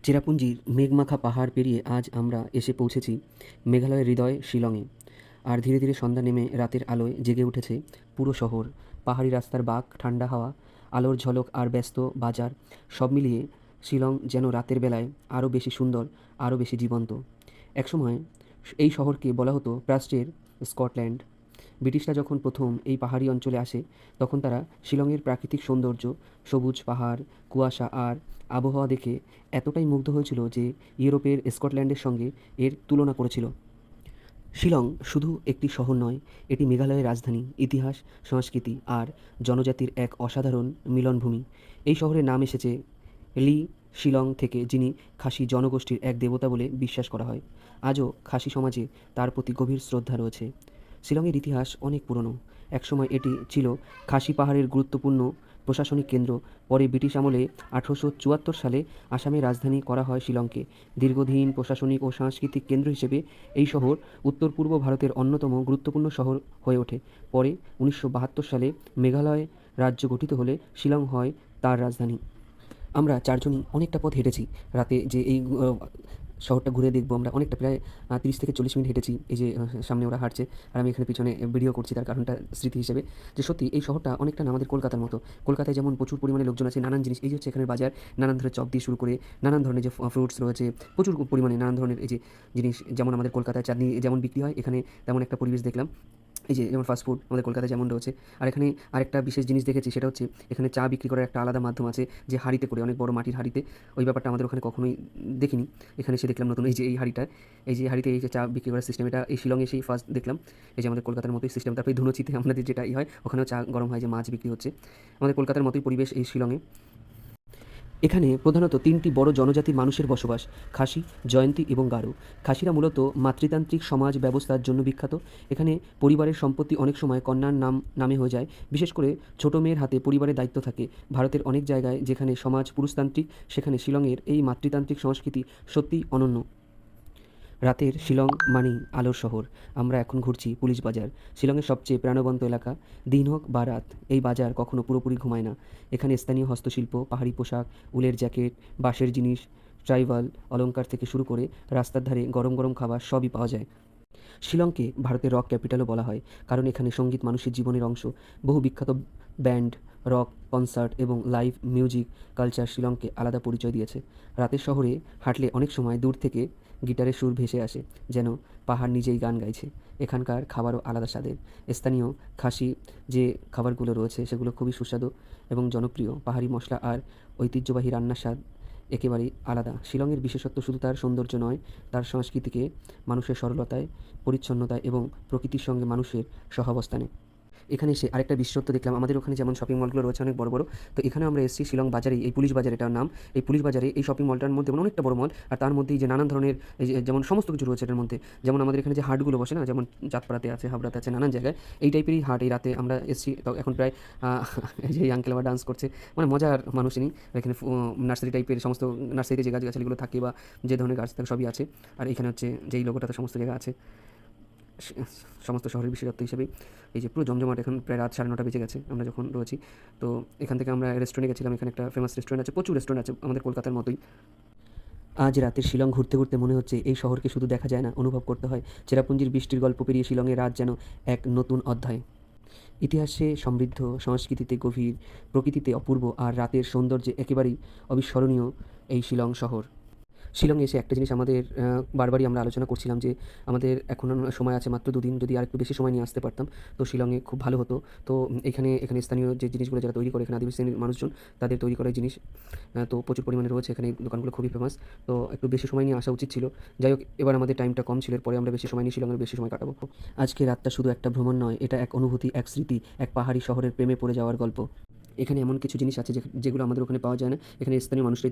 চেরাপুঞ্জির মেঘমাখা পাহাড় পেরিয়ে আজ আমরা এসে পৌঁছেছি মেঘালয়ের হৃদয় শিলংয়ে। আর ধীরে ধীরে সন্ধ্যা নেমে রাতের আলোয় জেগে উঠেছে পুরো শহর। পাহাড়ি রাস্তার বাঁক, ঠান্ডা হাওয়া, আলোর ঝলক আর ব্যস্ত বাজার, সব মিলিয়ে শিলং যেন রাতের বেলায় আরও বেশি সুন্দর, আরও বেশি জীবন্ত। একসময় এই শহরকে বলা হতো প্রাচ্যের স্কটল্যান্ড। ব্রিটিশরা যখন প্রথম এই পাহাড়ি অঞ্চলে আসে, তখন তারা শিলংয়ের প্রাকৃতিক সৌন্দর্য, সবুজ পাহাড়, কুয়াশা আর আবহাওয়া দেখে এতটাই মুগ্ধ হয়েছিল যে ইউরোপের স্কটল্যান্ডের সঙ্গে এর তুলনা করেছিল। শিলং শুধু একটি শহর নয়, এটি মেঘালয়ের রাজধানী, ইতিহাস, সংস্কৃতি আর জনজাতির এক অসাধারণ মিলনভূমি। এই শহরের নাম এসেছে লি শিলং থেকে, যিনি খাসি জনগোষ্ঠীর এক দেবতা বলে বিশ্বাস করা হয়। আজও খাসি সমাজে তার প্রতি গভীর শ্রদ্ধা রয়েছে। শিলংয়ের ইতিহাস অনেক পুরনো। একসময় এটি ছিল খাসি পাহাড়ের গুরুত্বপূর্ণ প্রশাসনিক কেন্দ্র। পরে ব্রিটিশ আমলে 1874 সালে আসামের রাজধানী করা হয় শিলংকে। দীর্ঘদিন প্রশাসনিক ও সাংস্কৃতিক কেন্দ্র হিসেবে এই শহর উত্তর পূর্ব ভারতের অন্যতম গুরুত্বপূর্ণ শহর হয়ে ওঠে। পরে 1972 সালে মেঘালয় রাজ্য গঠিত হলে শিলং হয় তার রাজধানী। আমরা চারজনই অনেকটা পথ হেঁটেছি। রাতে যে এই শহরটা ঘুরে দেখবো, আমরা অনেকটা প্রায় 30 থেকে 40 মিনিট হেঁটেছি। এই যে সামনে ওরা হাঁটছে আর আমি এখানে পিছনে ভিডিও করছি, তার কারণটা স্মৃতি হিসেবে যে সত্যি এই শহরটা অনেকটা না আমাদের কলকাতার মতো। কলকাতায় যেমন প্রচুর পরিমাণে লোকজন আছে, নানান জিনিস, এই যে হচ্ছে এখানের বাজার, নানান ধরনের চপ দিয়ে শুরু করে নানান ধরনের যে ফ্রুটস রয়েছে, প্রচুর পরিমাণে নানান ধরনের এই যে জিনিস, যেমন আমাদের কলকাতায় চাটনি যেমন বিক্রি হয়, এখানে তেমন একটা পরিবেশ দেখলাম। এই যে যেমন ফাস্ট ফুড আমাদের কলকাতায় যেমন রয়েছে, আর এখানে আরেকটা বিশেষ জিনিস দেখেছি, সেটা হচ্ছে এখানে চা বিক্রি করার একটা আলাদা মাধ্যম আছে, যে হাঁড়িতে করে, অনেক বড় মাটির হাঁড়িতে। ওই ব্যাপারটা আমাদের ওখানে কখনোই দেখিনি, এখানে এসে দেখলাম নতুন। এই যে এই হাঁড়িটা, এই যে হাঁড়িতে এই যে চা বিক্রি করার সিস্টেম, এটা এই শিলংয়ে সেই ফার্স্ট দেখলাম। এই যে আমাদের কলকাতার মতোই সিস্টেম। তারপরে ধুনুচিতে আমাদের যেটা হয়, ওখানেও চা গরম হয়, যে মাছ বিক্রি হচ্ছে। আমাদের কলকাতার মতোই পরিবেশ এই শিলংয়ে। এখানে প্রধানত 3টি বড় জনজাতির মানুষের বসবাস: খাসি, জয়ন্তী এবং গারো। খাসিরা মূলত মাতৃতান্ত্রিক সমাজ ব্যবস্থার জন্য বিখ্যাত। এখানে পরিবারের সম্পত্তি অনেক সময় কন্যার নামে হয়ে যায়, বিশেষ করে ছোট মেয়ের হাতে পরিবারের দায়িত্ব থাকে। ভারতের অনেক জায়গায় যেখানে সমাজ পুরুষতান্ত্রিক, সেখানে শিলংয়ের এই মাতৃতান্ত্রিক সংস্কৃতি সত্যিই অনন্য। রাতের শিলং মানেই আলোর শহর। আমরা এখন ঘুরছি পুলিশ বাজার, শিলংয়ের সবচেয়ে প্রাণবন্ত এলাকা। দিন হোক বা রাত, এই বাজার কখনো পুরোপুরি ঘুমায় না। এখানে স্থানীয় হস্তশিল্প, পাহাড়ি পোশাক, উলের জ্যাকেট, বাঁশের জিনিস, ট্রাইবাল অলংকার থেকে শুরু করে রাস্তার ধারে গরম গরম খাবার সবই পাওয়া যায়। শিলংকে ভারতের রক ক্যাপিটালও বলা হয়, কারণ এখানে সঙ্গীত মানুষের জীবনের অংশ। বহু বিখ্যাত ব্যান্ড, রক কনসার্ট এবং লাইভ মিউজিক কালচার শিলংকে আলাদা পরিচয় দিয়েছে। রাতের শহরে হাঁটলে অনেক সময় দূর থেকে গিটারের সুর ভেসে আসে, যেন পাহাড় নিজেই গান গাইছে। এখানকার খাবারও আলাদা স্বাদের। স্থানীয় খাসি যে খাবারগুলো রয়েছে সেগুলো খুবই সুস্বাদু এবং জনপ্রিয়। পাহাড়ি মশলা আর ঐতিহ্যবাহী রান্নার স্বাদ একেবারেই আলাদা। শিলংয়ের বিশেষত্ব শুধু তার সৌন্দর্য নয়, তার সংস্কৃতিকে, মানুষের সরলতায়, পরিচ্ছন্নতায় এবং প্রকৃতির সঙ্গে মানুষের সহাবস্থানে। এখানে এসে আরেকটা বিশেষত্ব দেখলাম, আমাদের ওখানে যেমন শপিং মলগুলো রয়েছে অনেক বড় বড়, তো এখানেও আমরা এসেছি শিলং বাজারেই, এই পুলিশ বাজার এটার নাম। এই পুলিশ বাজারে এই শপিং মলটার মধ্যে মানে অনেকটা বড় মল, আর তার মধ্যেই যে নানান ধরনের এই যে যেমন সমস্ত কিছু রয়েছে এটার মধ্যে। যেমন আমাদের এখানে যে হাটগুলো বসে না, যেমন চাঁদপাড়াতে আছে, হাবড়াতে আছে, নানান জায়গায় এই টাইপেরই হাট। এই রাতে আমরা এসেছি, তো এখন প্রায় এই যে এই আঙ্কেল আবার ডান্স করছে, মানে মজার মানুষ ইনি। এখানে নার্সারি টাইপের সমস্ত, নার্সারিতে যে গাছগাছালিগুলো থাকে বা যে ধরনের গাছ থাকে সবই আছে। আর এখানে হচ্ছে যেই লোগোটাতে সমস্ত জায়গা আছে, সমস্ত শহরের বিশেষত্ব হিসেবেই এই যে পুরো জমজমাট। এখন প্রায় রাত 9:30 বেজে গেছে আমরা যখন রয়েছি। তো এখান থেকে আমরা রেস্টুরেন্টে গেছিলাম, এখানে একটা ফেমাস রেস্টুরেন্ট আছে, প্রচুর রেস্টুরেন্ট আছে আমাদের কলকাতার মতোই। আজ রাতের শিলং ঘুরতে ঘুরতে মনে হচ্ছে এই শহরকে শুধু দেখা যায় না, অনুভব করতে হয়। চেরাপুঞ্জির বৃষ্টির গল্প পেরিয়ে শিলংয়ের রাত যেন এক নতুন অধ্যায়। ইতিহাসে সমৃদ্ধ, সংস্কৃতিতে গভীর, প্রকৃতিতে অপূর্ব আর রাতের সৌন্দর্যে একেবারেই অবিস্মরণীয় এই শিলং শহর। শিলংয়ে এসে একটা জিনিস আমাদের বারবারই আমরা আলোচনা করছিলাম, যে আমাদের এখন সময় আছে মাত্র 2 দিন, যদি আরেকটু বেশি সময় নিয়ে আসতে পারতাম তো শিলংয়ে খুব ভালো হতো। তো এখানে এখানে স্থানীয় যে জিনিসগুলো যারা তৈরি করে, এখানে আদিবাসী শ্রেণীর মানুষজন, তাদের তৈরি করা জিনিস তো প্রচুর পরিমাণে রয়েছে এখানে, এই দোকানগুলো খুবই ফেমাস। তো একটু বেশি সময় নিয়ে আসা উচিত ছিল। যাই হোক, এবার আমাদের টাইমটা কম ছিল, এরপরে আমরা বেশি সময় নিয়ে শিলংয়ের বেশি সময় কাটাবো। আজকে রাতটা শুধু একটা ভ্রমণ নয়, এটা এক অনুভূতি, এক স্মৃতি, এক পাহাড়ি শহরের প্রেমে পড়ে যাওয়ার গল্প। এখানে এমন কিছু জিনিস আছে যেগুলো আমাদের ওখানে পাওয়া যায় না, এখানে স্থানীয় মানুষরাই